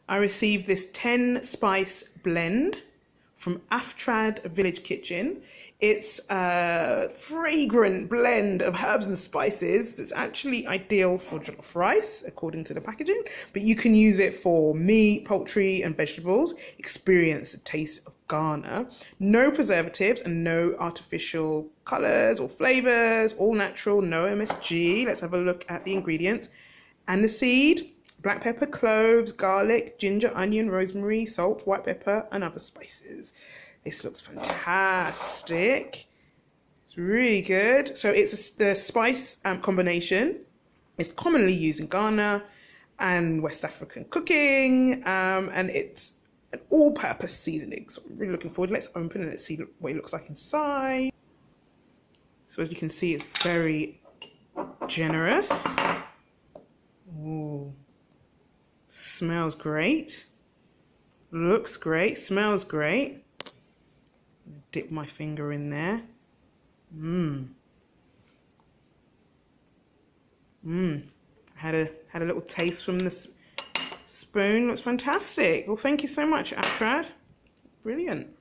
I received this 10 spice blend from Aftrad Village Kitchen. It's a fragrant blend of herbs and spices that's actually ideal for jollof rice, according to the packaging, but you can use it for meat, poultry, and vegetables. Experience the taste of Ghana. No preservatives and no artificial colours or flavours, all natural, no MSG. Let's have a look at the ingredients. Aniseed, black pepper, cloves, garlic, ginger, onion, rosemary, salt, white pepper, and other spices. This looks fantastic. It's really good. So it's the spice combination. It's commonly used in Ghana and West African cooking, and it's an all-purpose seasoning. So I'm really looking forward. Let's open it and see what it looks like inside. So as you can see, it's very generous. Ooh. Smells great, looks great, smells great. Dip my finger in there. Had a little taste from the spoon. Looks fantastic. Well, thank you so much, Aftrad. Brilliant.